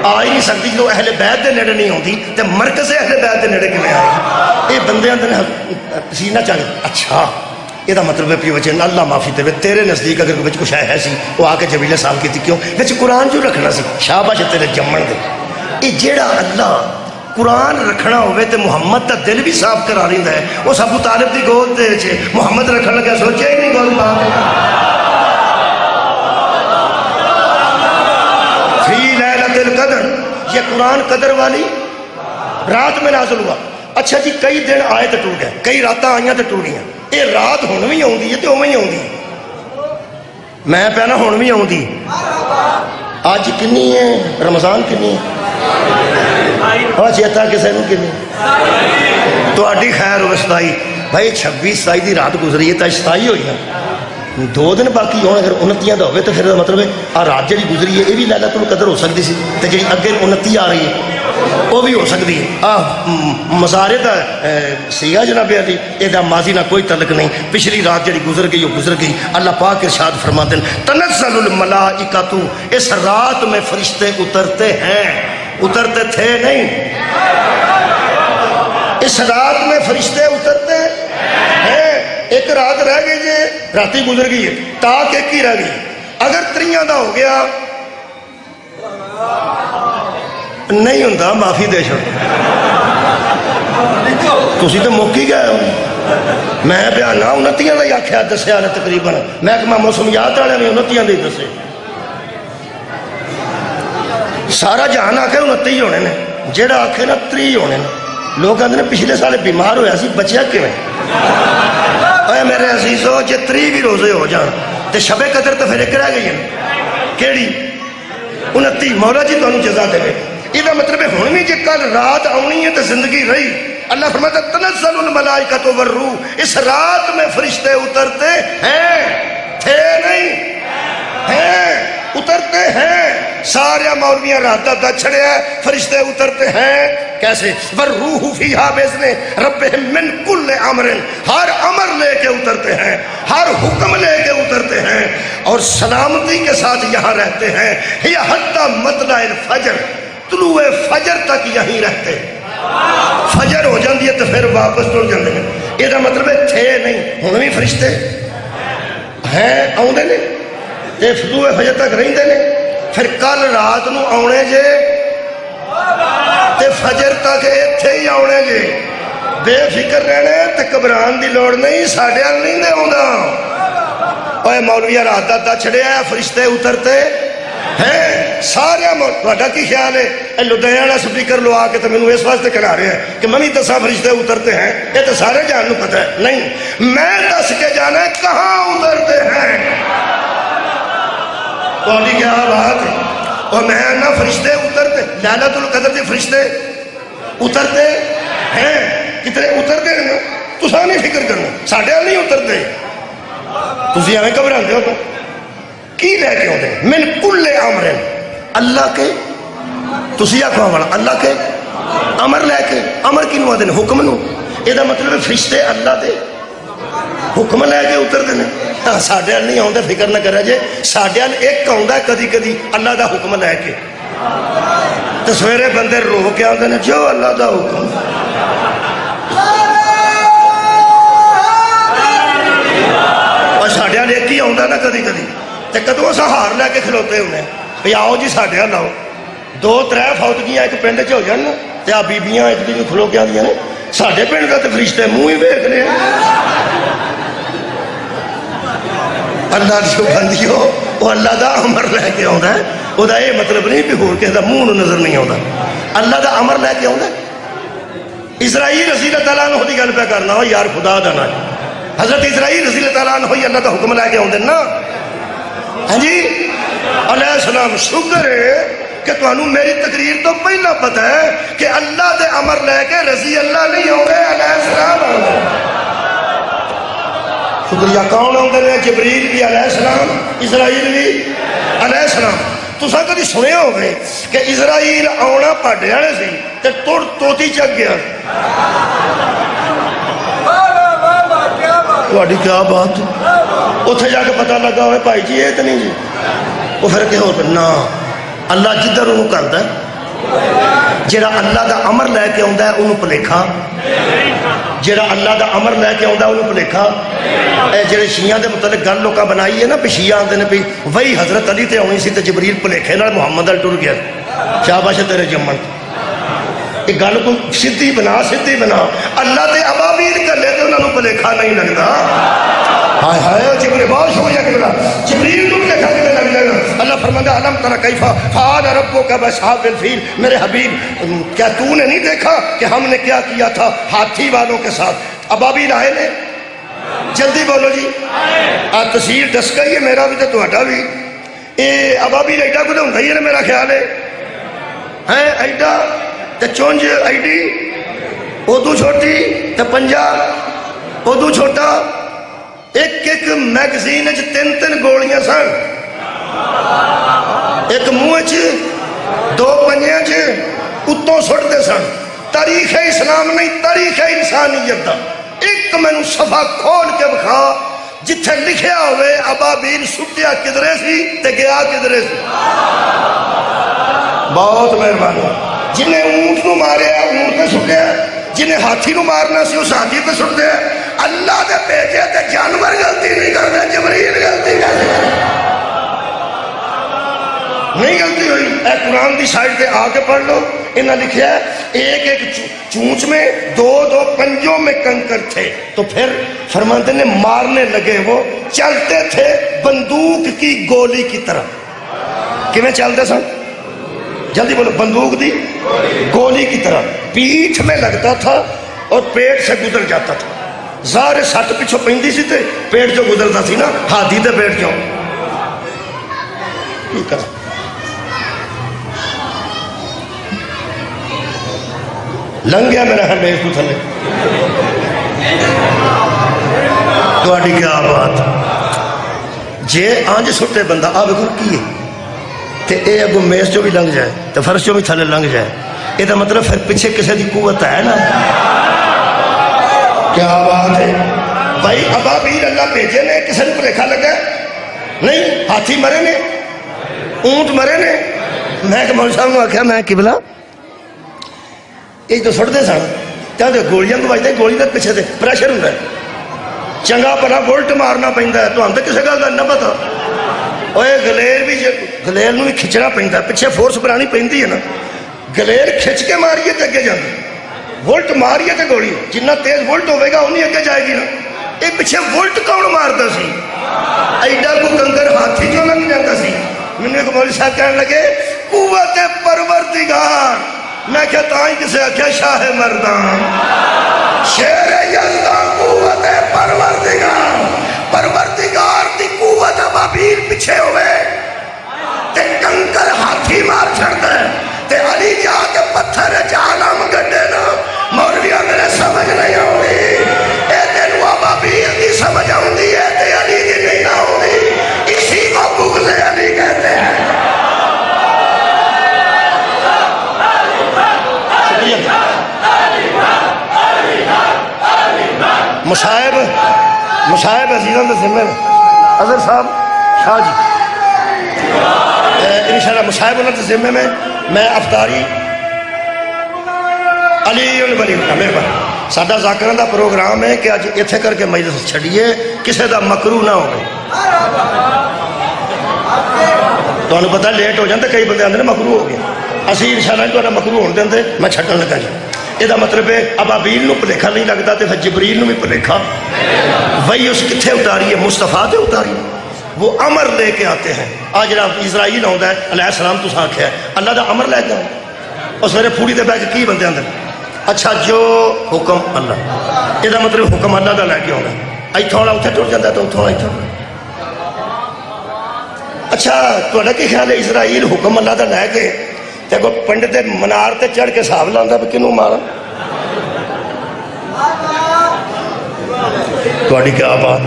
Speaker 1: آ ہی نہیں سکتی، جو اہل بیت دے نیڑے نہیں ہوندی تے مرکز اہل بیت دے نیڑے کیوں آئے گی، یہ بندے آندے نے سینہ چاہے، اچھا یہ دا مطلب ہے پیو وجہ اللہ معافی دے تیرے نزدیک اگر کوئی کچھ ہے سی وہ آ کے جبیلہ صاحب کی تھی کیوں وچ قرآن جو رکھنا سی، شاباش تیرے جمن دے، یہ جیڑا اللہ قرآن رکھنا ہوئے تے محمد تا دل بھی صاف کرا لیندا ہے، اس ابو طالب دی گود دے چھے محمد رکھنا لگا سوچے ہی نہیں گود پاک فی لیلۃ القدر، یہ قرآن قدر والی رات میں نازل ہوا، اچھا جی کئی دن آئے تے ٹوٹ گئے، کئی راتاں آئیاں تے ٹوٹ گئیں، یہ رات ہون بھی آؤندی ہے تے اوویں ہی آؤندی، میں پہنا ہون بھی آؤندی، آج کنی ہے رمضان کنی ہے ہاں چیتا کسے نو کنی تو آڈی خیر ہو ستائی بھائی 26 دی رات گزری ہے تا 27 ہوئی نا 2 دن باقی ہونے اگر 29 دا ہوئے تو پھر مطلب ہے رات جڑی گزری ہے یہ بھی لیلۃ القدر ہو سکتی سی تے جڑی اگے 29 آ رہی ہے وہ بھی ہو سکتی ہے، مزارے دا سیگا جناب علی یہ دا ماضی نہ کوئی تعلق نہیں، پچھلی رات جڑی گزر گئی وہ گزر گئی، اللہ پاک ارشاد فرماتے ہیں تنزل الملائکۃ، اس رات میں فرشتے اترتے ہیں، اترتے تھے نہیں، اس رات میں فرشتے اترتے ہیں، ایک رات رہ گئی جی راتی گزر گئی ہے تاک ایک ہی رہ گئی، اگر 3 دا ہو گیا نہیں ہوندہ معافی دے چھوڑ تسی تو موقعی گئے ہو، میں بیانا 29 دا ہی آکھیا دسیا نے تقریباً، میں کہ موسمیات والے میں 29 دے دسے، سارا جہان آکھے 29 ہونے نے، جیڑا آکھے نا 30 ہونے نے، لوگ آتے ہیں پچھلے سال بیمار ہویا سی بچیا کیوں اے میرے عزیزو جے 30 بھی روزے ہو جان تے شب قدر تو پھر ایک رہ گئی ہے کیڑی 29 مولا جی تو انہوں جزا دے یہ مطلب ہے ہون بھی جے کل رات آنی ہے تو زندگی رہی اللہ فرماتا تنزل الملائکۃ والروح اس رات میں فرشتے اترتے ہیں تھے نہیں ہیں اترتے ہیں سارے مولویاں رات دا چھڑے ہیں فرشتے اترتے ہیں کیسے والروح فیہا باذن ربہم من کل امر ہر امر لے کے اترتے ہیں ہر حکم لے کے اترتے ہیں اور سلامتی کے ساتھ یہاں رہتے ہیں یہ حتی مطلع الفجر طلوع فجر تک یہیں رہتے فجر ہو جاندی ہے تو پھر واپس ٹر جاندے ہیں یہ مطلب ہے تھے نہیں ہن بھی فرشتے ہیں آؤندے نے تے طلوع فجر تک رہندے نے پھر کل رات نو آونے جے تے فجر تک ایتھے ہی آونے جے بے فکر رہنے تے گھبران دی لوڑ نہیں ساڈے ال نہیں دے ہوندا اوے مولوی رات دا چھڑے آ فرشتے اترتے ہیں سارے تہاڈا کی خیال ہے اے لدھیانہ سپیکر لوا کے تو مینوں اس واسطے کرا رہے ہیں کہ میں بھی دساں فرشتے اترتے ہیں یہ تو سارے جان نو پتہ ہے نہیں میں دس کے جانا ہے کہاں اترتے ہیں تہاڈی کیا بات ہے اور میں نہ فرشتے اترتے لیلۃ القدر دے فرشتے اترتے ہیں کتنے اترتے ہیں تساں نہیں فکر کرنا ساڈے نہیں اترتے تسی ایویں گھبراندے ہو تو کی لے کے ہوتے ہیں من کل امر اللہ کے تسی آکھو والا اللہ کے امر لے کے امر کی نو دے حکم نو یہ مطلب ہے فرشتے اللہ دے حکم لے کے اتر دے ساڈے نہیں آਉਂدا فکر نہ کرے جے ساڈے ایک آوندا کدی کدی اللہ دا حکم لے کے تے سویرے بندے رو کے آندے نے جو اللہ دا حکم اور ساڈے ایک ہی آوندا نا کدی کدی تے کدوں اساں ہار لے کے کھلوتے ہونے بھئی آؤ جی ساڈے ال آؤ 2-3 فوتگیاں ایک پنڈ چ ہو جان تے آ بیبییاں ایک دوجے کھلو کے آندیاں نے ساڈے پنڈ دا تے فرشتے منہ ہی ویکھ لے اللہ جو بندیو وہ اللہ دا امر لے کے آندا ہے وہ دا یہ مطلب نہیں کہ ہور کسی دا منہ نظر نہیں آندا اللہ دا امر لے کے آندا ہے اسرائیل رضی اللہ تعالیٰ عنہ دی گل پہ کرنا ہو یار خدا دا نا حضرت اسرائیل رضی اللہ تعالیٰ عنہ اللہ دا حکم لے کے آندے نا ہاں جی علیہ السلام شکر ہے کہ تمہیں میری تقریر تو پہلا پتہ ہے کہ اللہ دے امر لے کے رضی اللہ نہیں ہوں گے علیہ السلام ہوں گے شکریہ کون ہوں گے جبریل بھی علیہ السلام اسرائیل بھی علیہ السلام تو ساں کدی سنے ہو گئے کہ اسرائیل آنا پاڑے آنے سی تے توتی چک گیا تھوڑی کیا بات اتنے جا کے پتہ لگا ہوئے بھائی جی یہ تو نہیں جی وہ پھر کہ ہو نا اللہ جدھر انہوں کرتا ہے جیڑا اللہ دا امر لے کے آندا ہے انہوں پلیکھا جیڑا اللہ دا امر لے کے آندا ہے انہوں پلیکھا اے جیڑے شیعہ دے متعلق گل لوکاں بنائی ہے نا پہ شیعہ آندے نے بھی وہی حضرت علی تے آنی سی تے جبریل پلیکھے نال محمد ال ٹر گیا شاباش تیرے جمن ایک گل کو سدھی بنا اللہ تے ابابیل کر لے تے انہوں پلیکھا نہیں لگتا ہائے ہائے جبریل بہت شکریہ کرنا جبریل کو پلیکھا کے لگ جائے اللہ فرماتا علم ترى کیف فعل ربک باصحاب الفیل میرے حبیب کیا تو نے نہیں دیکھا کہ ہم نے کیا کیا تھا ہاتھی والوں کے ساتھ ابابیل آئے نے جلدی بولو جی تصویر دس گئی ہے میرا بھی تو تہاڈا بھی اے ابابیل ایڈا کو ہوندا ہی ہے میرا خیال ہے ایڈا تے چونج ایڈی ادو چھوٹی تے پنجا ادو چھوٹا ایک میگزین 3 گولیاں سن ایک منہ 2 پنجیاں اتوں سٹتے سن تاریخ اسلام نہیں تاریخ انسانیت دا ایک میں صفحہ کھول کے بکھا جتھے لکھیا ہوئے ابابیل سٹیا کدرے سی تے گیا کدرے سی بہت مہربانی جنہیں اونٹ نو مارے اونٹ نے سٹیا جنہیں ہاتھی نو مارنا سی اس ہاتھی پہ سٹتے اللہ دے بیٹے تے جانور غلطی نہیں کرتے جبریل غلطی کرتے نہیں غلطی ہوئی اے قرآن دی سائٹ پہ آ کے پڑھ لو انہاں لکھیا ہے ایک چونچ میں 2 پنجوں میں کنکر تھے تو پھر فرماتے نے مارنے لگے وہ چلتے تھے بندوق کی گولی کی طرح کیویں چلتے سن جلدی بولو، بندوق دی گولی کی طرح پیٹھ میں لگتا تھا اور پیٹ سے گزر جاتا تھا. ظاہر سٹ پیچھو پہندی سی تے پیٹ جو گزرتا سی نا، ہاتھی تے پیٹ چوں کی کرا. لنگ گیا میرا ہمیش کو تھلے. تھوڑی کیا بات جے آنج سٹے بندہ آ بگو کیے تے اے اگو میز جو بھی لنگ جائے تے فرش جو بھی تھلے لنگ جائے، یہ دا مطلب پھر پیچھے کسی دی قوت ہے نا. کیا بات ہے بھائی. ابابیل اللہ بھیجے نے، کسی نے بھلیکھا لگا نہیں. ہاتھی مرے نے، اونٹ مرے نے. میں کہ مولوی صاحب نے آخیا میں قبلہ یہ تو سٹتے سن تے گولیاں کو بجتے، گولی دے پیچھے تے پریشر ہوندا ہے، چنگا بھلا وولٹ مارنا پیندا ہے. تہاں تے کسے گل دا نہ پتا. اوے گلیل بھی گلیل نوں بھی کھچنا پیندا، پیچھے فورس بنانی پیندی ہے نا. گلیل کھچ کے ماریے تے اگے جاندی، وولٹ ماریے تے گولی جنہ تیز وولٹ ہوئے گا انہی اگے جائے گی نا. یہ پیچھے وولٹ کون مارتا سی؟ ایڈا کو کنگر ہاتھی جو لگ جاتا سی. میں ایک مولوی صاحب کہنے لگے قوت پروردگار. میں کہتا ہی کسے آکھیا شاہ مردان شیر یزدان قوت پروردگار. پروردگار دی قوت ابابیل پیچھے ہوئے تے کنگر ہاتھی مار چھڑتا ہے تے علی جا کے پتھر جہنم گڈے نا. مولویاں میرے سمجھ نہیں آؤں اے تینو ابابیل دی سمجھ آؤں دی ہے تے علی دی نہیں آؤں دی. اسی کو بغض علی کہتے ہیں. مشاہب عزیزان دے ذمہ میں اظہر صاحب شاہ جی انشاءاللہ مشاہب انہوں دے ذمہ میں افطاری علی ولی میرے پاس ساڈا ذاکران دا پروگرام ہے کہ اج اتھے کر کے مجلس چھڑیے کسے دا مکروہ نہ ہو گئے. تو انہوں پتہ لیٹ ہو جاندے کئی بندے آندے مکروہ ہو گیا. اسی انشاءاللہ تو مکروہ ہون دیندے میں چھٹن لگا جی. یہ دا مطلب ہے ابابیل نو پلیکھا نہیں لگتا تے پھر جبریل نو بھی پلیکھا. وہی اس کتھے اتاری ہے؟ مصطفیٰ تے اتاری ہے. وہ امر لے کے آتے ہیں. آج جناب اسرائیل آتا ہے علیہ السلام تو ساکھیا ہے اللہ دا امر لے کے آؤں اس میرے پھوڑی دے بیٹھ کی بندے آندے. اچھا جو حکم اللہ، یہ دا مطلب حکم اللہ دا لے کے آؤں ایتھوں والا اتھے ٹوٹ جاتا ہے تو اتھوں ایتھوں. اچھا تہاڈا کی خیال ہے اسرائیل حکم اللہ دا لے کے تے کو پنڈت دے منار تے چڑھ کے حساب لاندا بھی کنوں مارا؟ تہاڈی کیا بات.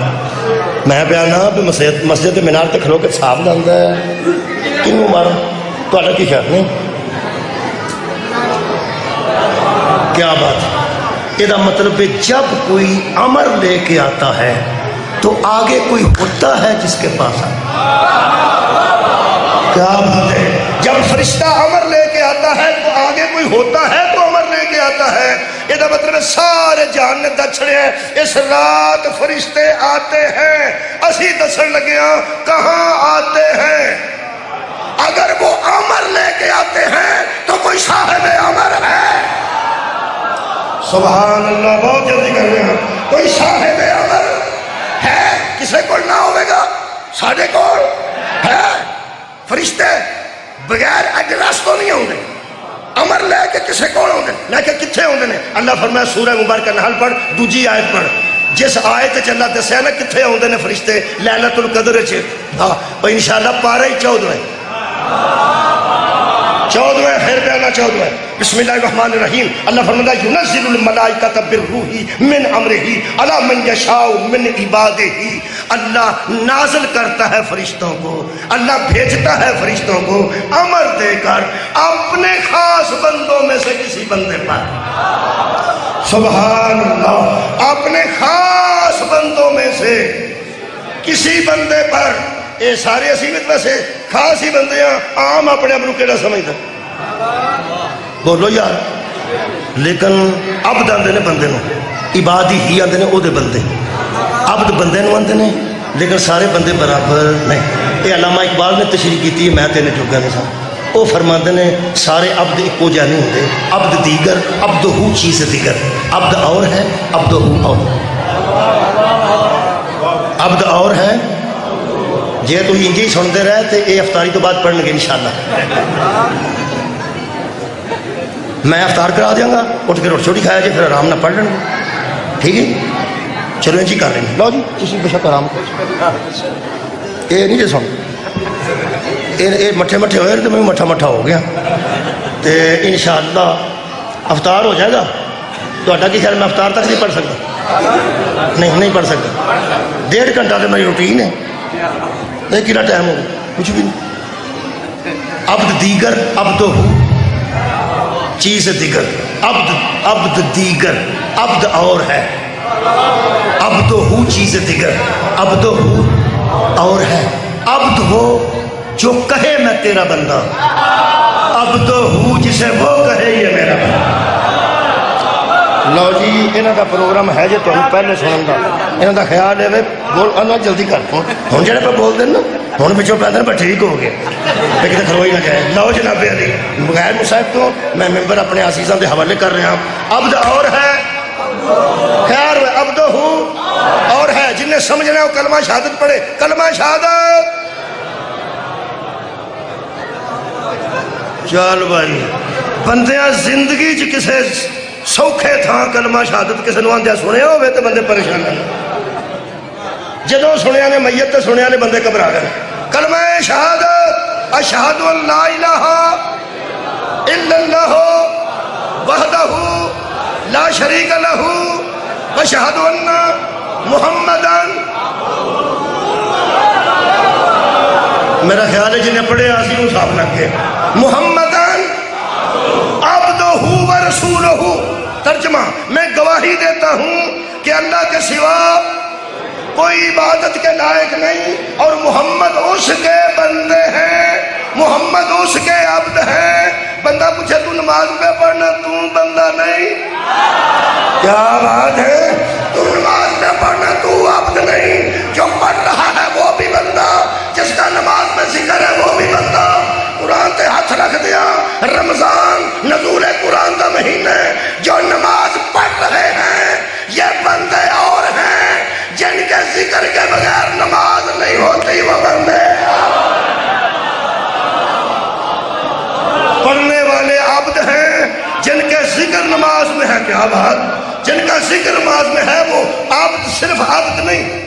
Speaker 1: میں بیانا بھی مسجد مینار تے کھلو کے حساب لاندا ہے کنوں مارا؟ تہاڈا کی خیال نہیں؟ کیا بات. یہ دا مطلب ہے جب کوئی امر لے کے آتا ہے تو آگے کوئی ہوتا ہے جس کے پاس کیا بات ہے. جب فرشتہ امر لے کے آتا ہے تو آگے کوئی ہوتا ہے تو امر لے کے آتا ہے. یہ دا مطلب ہے سارے جہان نے دچھڑے ہیں. اس رات فرشتے آتے ہیں، اسی دسن لگے ہیں کہاں آتے ہیں. اگر وہ امر لے کے آتے ہیں تو کوئی صاحب امر ہے. سبحان اللہ. بہت جلدی کر رہے ہیں. کوئی صاحب امر ہے. کسے کو نہ ہوئے گا ساڑھے کون ہے. فرشتے بغیر ایڈریس تو نہیں ہوندے. امر لے کے کسے کون ہوندے لے کے کتھے ہوندے نے؟ اللہ فرمایا سورہ مبارکہ نحل پڑھ دوجی آیت پڑھ. جس آیت اللہ دسیا نا کتھے ہوندے نے فرشتے لیلۃ القدر وچ. ہاں انشاءاللہ پارہ ہی 14 خیر بیانہ 14. بسم اللہ الرحمن الرحیم. اللہ فرماتا ہے ینزل الملائکۃ بالروح من امرہ علی من یشاء من عبادہ. اللہ نازل کرتا ہے فرشتوں کو، اللہ بھیجتا ہے فرشتوں کو امر دے کر اپنے خاص بندوں میں سے کسی بندے پر. سبحان اللہ. اپنے خاص بندوں میں سے کسی بندے پر. اے سارے اسیمت میں سے خاص ہی بندے ہیں. عام اپنے اب کیڑا سمجھتا بولو یار. لیکن عبد آندے نے بندے نو، عبادی ہی آندے نے او دے بندے. عبد بندے نو آندے نے لیکن سارے بندے برابر نہیں. یہ علامہ اقبال نے تشریح کی ہے، میں تینے چوکا نہیں سا. وہ فرماندے نے سارے عبد ایکو جا نہیں ہوتے. عبد دیگر عبدہو چیز دیگر. عبد اور ہے عبدہو اور. عبد اور ہے. جے تو انجی سنتے رہے تو یہ افطاری تو بعد پڑھنے گے انشاءاللہ. میں افطار کرا دیاں گا، اٹھ کے روٹی چھوٹی کھایا جائے، پھر آرام نہ پڑھ لیں گے، ٹھیک ہے؟ چلو جی کر لیں گے، لو جی تسی بے شک آرام کرو، یہ نہیں جی سن یہ مٹھے مٹھے ہوئے تو میں مٹھا مٹھا ہو گیا، تو انشاءاللہ افطار ہو جائے گا۔ تو کی خیال میں افطار تک نہیں پڑھ سکتا؟ نہیں پڑھ سکتا، 1.5 گھنٹہ تو میری روٹین ہے، نہیں کتنا ٹائم ہوگا، کچھ بھی نہیں۔ عبد دیگر عبد ہو، چیز دیگر، عبد دیگر، عبد اور ہے، عبد ہو چیز دیگر، عبد ہو اور ہے، عبد ہو جو کہے میں تیرا بندہ، عبد ہو جسے وہ کہے یہ میرا بندہ۔ لو جی انہوں کا پروگرام ہے جو تمہیں پہلے سنن دا، انہوں کا خیال ہے بول آنا جلدی کر ہوں جڑے پہ بول دینا ہوں پچھوں پہ میں ٹھیک ہو گیا لیکن کھروئی نہ جائے۔ لو جناب علی بغیر مصاحب تو میں ممبر اپنے عزیزاں دے حوالے کر رہا ہوں۔ عبد اور ہے، خیر عبد ہوں اور ہے، جن نے سمجھنا ہے وہ کلمہ شہادت پڑھے، کلمہ شہادت۔ چل بھائی بندیاں زندگی چ کسے سوکھے تھا کلمہ شہادت کسے نو آندیا سنے ہوئے تو بندے پریشان ہیں، جدوں سنیا نے میت تے سنیا نے بندے گھبرا گئے۔ کلمہ شہادت اشہد ان لا الہ الا اللہ وحدہ لا شریک لہ واشہد ان محمدن، میرا خیال ہے جنہیں پڑھے آسی نو صاف لگ گئے، محمدن عبدہ ورسولہ۔ ترجمہ میں گواہی دیتا ہوں کہ اللہ کے سوا کوئی عبادت کے لائق نہیں اور محمد اس کے بندے ہیں، محمد اس کے عبد ہیں۔ بندہ پوچھے تو نماز پہ پڑھنا، تو بندہ نہیں، کیا بات ہے، تو نماز پہ پڑھنا تو عبد نہیں، جو پڑھ رہا ہے وہ بھی بندہ، جس کا نماز میں ذکر ہے وہ بھی بندہ۔ قرآن تے ہاتھ رکھ دیا، رمضان نزول قرآن کا مہینہ، جو نماز پڑھ رہے ہیں یہ بندے اور ہیں، جن کے ذکر کے بغیر نماز نہیں ہوتی وہ بندے۔ پڑھنے والے عبد ہیں جن کے ذکر نماز میں ہے، کیا بات، جن کا ذکر نماز میں ہے وہ عبد، صرف عبد نہیں،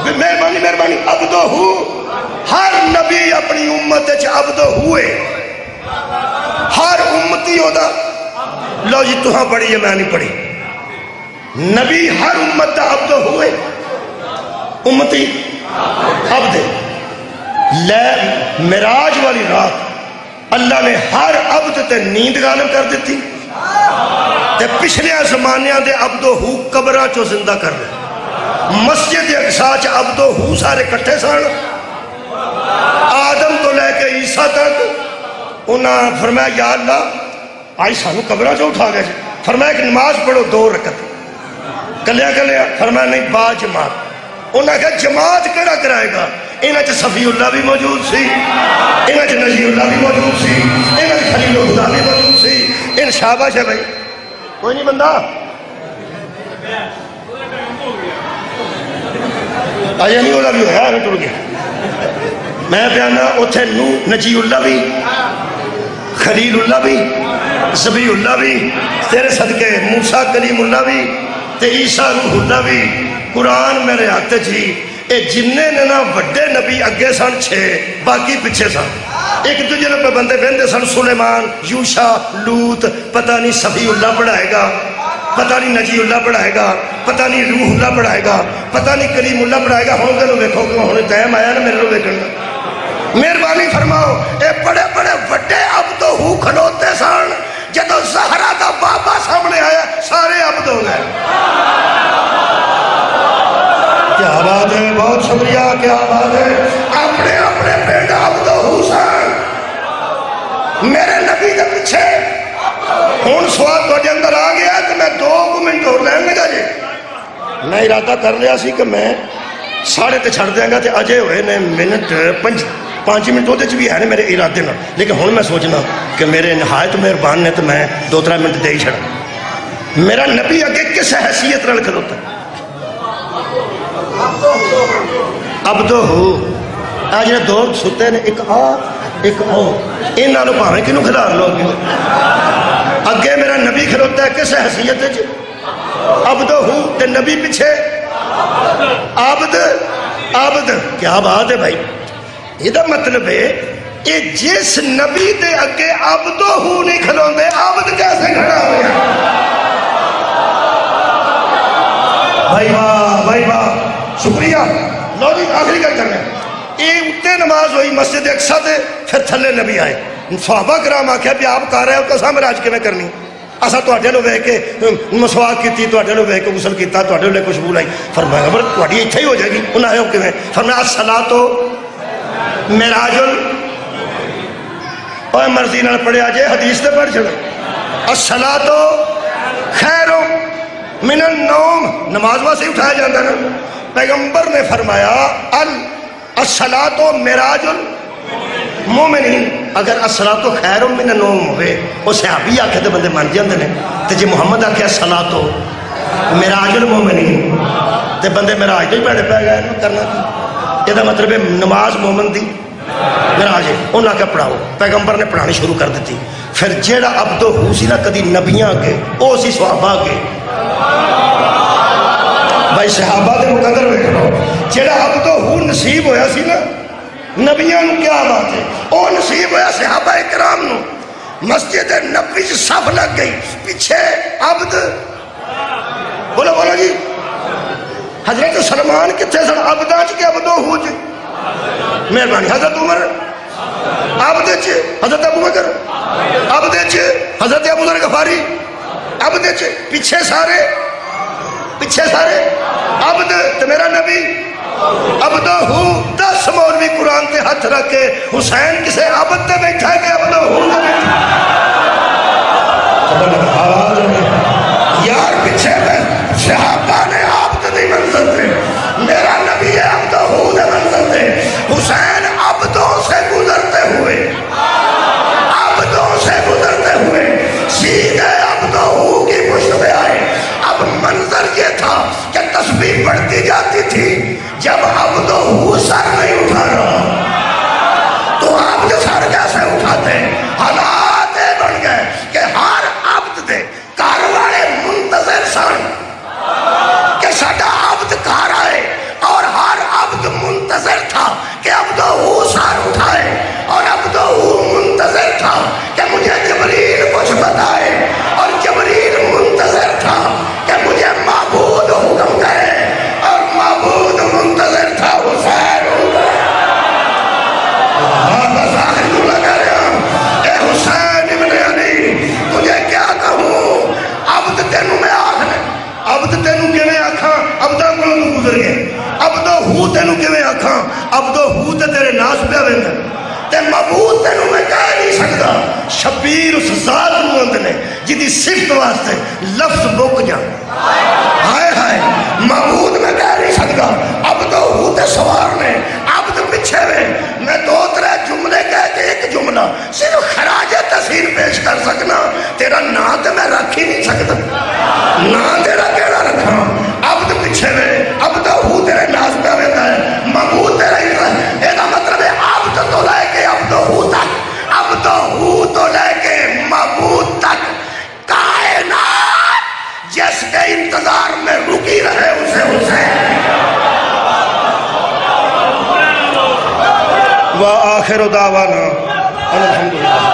Speaker 1: مہربانی مہربانی عبدہ ہو۔ ہر نبی اپنی امت عبدہ ہوئے، ہر امتی ہوتا، لو جی تہاں پڑھی ہے میں نہیں پڑھی، نبی ہر امت عبدہ ہوئے، امتی عبد۔ معراج والی رات اللہ نے ہر عبد تے نیند غالب کر دیتی تے پچھلے زمانیاں دے عبدہ ہو قبراں چو زندہ کر رہے، مسجد اقصا چ عبدہ ہو سارے کٹھے سن، آدم تو لے کے عیسیٰ تک۔ انہاں فرمایا یا اللہ آئی سانو قبرہ جو اٹھا گئے، فرمایا کہ نماز پڑھو 2 رکعت، کلیا کلیا، فرمایا نہیں با جماعت۔ انہاں کہا جماعت کیڑا کرائے گا، انہاں چ صفی اللہ بھی موجود سی، انہاں چ نجی اللہ بھی موجود سی، انہاں چ خلیل خدا بھی موجود سی، ان شاباش ہے بھائی، کوئی نہیں بندہ آجا نہیں اللہ بھی ہویا ہے ٹوڑ گیا۔ میں پیانا اتھے نجی اللہ بھی، خلیل اللہ بھی، زبی اللہ بھی، تیرے صدقے موسیٰ کلیم اللہ بھی، تے عیسیٰ روح اللہ بھی۔ قرآن میرے آتے جی اے جننے نے نا وڈے نبی اگے سن 6 باقی پچھے سن، ایک دوجہ پہ بندے بہندے سن، سلیمان، یوشا، لوت، پتہ نہیں صفی اللہ پڑھائے گا، پتہ نہیں نجی اللہ پڑھائے گا، پتہ نہیں روح اللہ پڑھائے گا، پتہ نہیں کلیم اللہ پڑھائے گا۔ ہوں گے دیکھو کہ ہوں ٹائم آیا نا میرے لوگ دیکھنا، مہربانی فرماؤ اے بڑے بڑے وڈے عبد ہو کھلوتے سن، جدو زہرا دا بابا سامنے آیا سارے عبد ہو گئے۔ کیا بات ہے، بہت شکریہ، کیا بات ہے، اپنے اپنے پیٹ عبد ہو سن، میرے نبی کے پیچھے۔ ہون سوال تو اندر آ گیا کہ میں 2 منٹ اور لیں گا جی، میں ارادہ کر لیا سی کہ میں 3:30 چھڑ دیں گا تے اجے ہوئے نے منٹ 5 منٹ ہوتے بھی ہے نا میرے ارادے نہ، لیکن ہون میں سوچنا کہ میرے نہایت مہربان نے تو میں 2-3 منٹ دے ہی چھڑا۔ میرا نبی اگے کس حیثیت رل کھلوتا ہے، عبدہ ہو۔ آج نے 2 ستے نے، ایک آ ایک آؤ، انہاں نو پاویں کنوں کھلار لو گے۔ اگے میرا نبی کھلوتا ہے کس حیثیت ہے؟ عبدہ تے نبی پیچھے عبد. کیا بات ہے بھائی. یہ دا مطلب ہے کہ جس نبی دے اگے عبدہ نہیں کھلوندے عبد کیسے کھڑا ہو گیا؟ بھائی واہ شکریہ. لو جی آخری گل کرنا ہے. یہ اتنے نماز ہوئی مسجد اقصیٰ دے پھر تھلے نبی آئے. صحابہ کرام آکھیا بھی آپ کر رہے ہو تو سامنے راج کے میں کرنی اسا تواڈے لو ویکھ کے مسواک کیتی تواڈے لو ویکھ کے غسل کیتا تواڈے لو خوشبو لائی. فرمایا خبر تواڈی اتھے ہی ہو جائے گی. انہاں آئے ہو کیویں؟ فرمایا الصلاۃ معراج اوے مرضی نال پڑھیا جے حدیث تے پڑھ چھڑو. الصلاۃ خیر من النوم نماز واسطے اٹھایا جاتا نا. پیغمبر نے فرمایا الصلاۃ معراج المومنین. اگر الصلاۃ خیر من النوم ہوئے وہ صحابی آکھے تو بندے مان جاندے نے تے جے محمد آکھے الصلاۃ معراج المومنین تے بندے معراج تو ہی پیڑے پہ گئے کرنا کی. یہ مطلب ہے نماز مومن دی معراج ہے. انہاں کے پڑھاؤ. پیغمبر نے پڑھانی شروع کر دیتی. پھر جیڑا عبدہ ہو سی نا کدی نبیاں کے او سی صحابہ کے. بھائی صحابہ دے مقدر میں جیڑا عبدہ ہو نصیب ہویا سی نا نبیاں نو کیا بات ہے او نصیب ہویا صحابہ اکرام نو. مسجد نبوی سے صف لگ گئی پیچھے عبد. بولو جی. حضرت سلمان کتھے سن عبداں چ کے عبدہ ہو جی. مہربانی. حضرت عمر عبد چ. حضرت ابو بکر عبد چ. حضرت ابو ذر غفاری عبد چ. پیچھے سارے عبد. تو میرا نبی عبدہ ہو. 10 مولوی قرآن تے ہاتھ رکھ کے حسین کسے عبد تے بیٹھا ہے کہ عبدہ ہو تے بیٹھا یار پیچھے میں صحابہ نے عبد نہیں منظر تھے. میرا نبی ہے عبدہ ہو نے منظر تھے. حسین عبدوں سے گزرتے ہوئے سیدھے عبدہ ہو کی پشت پہ آئے. اب منظر یہ تھا کہ تسبیح بڑھتی جاتی تھی. جب عبدہ ہو سر نہیں اٹھا رہا تو عبد سر کیسے اٹھاتے؟ حالات بن گئے کہ ہر عبد دے کار والے منتظر سن کہ ساڈا عبد کار آئے اور ہر عبد منتظر تھا کہ عبدہ ہو سر اٹھائے اور عبدہ ہو منتظر تھا کہ مجھے جبریل کچھ بتائے اور جبریل منتظر تھا کہ مجھے معبود حکم کرے اور معبود منتظر تھا حسین بس آخر تو لگا رہا اے حسین ابن علی تجھے کیا کہوں. عبد تینوں میں آخر عبد تینوں کے میں آکھاں عبدہ کو گزر گئے. عبدہ ہو تینوں کے میں آکھاں عبدہ ہو تے تیرے ناس پہ ویندہ تے معبود تینوں میں کہہ نہیں سکتا. شبیر اس ذات نوند نے جدی صفت واسطے لفظ بک جا ہائے ہائے معبود میں کہہ نہیں سکتا. عبدہ ہو تے سوار نے عبد پچھے میں 2-3 جملے کہہ کے ایک جملہ صرف خراج تحسین پیش کر سکنا. تیرا نام تے میں رکھ ہی نہیں سکتا. نام تیرا کیڑا رکھا. عبد پچھے میں عبدہ ہو تیرے ناز پہ ویندہ ہے معبود تیرا ہی رہا. یہ مطلب ہے عبد تو لے کے عبدہ ہو تک عبدہ ہو تو لے کے معبود تک کائنات جس کے انتظار میں رکی رہے اسے وآخر دعوانا الحمدللہ.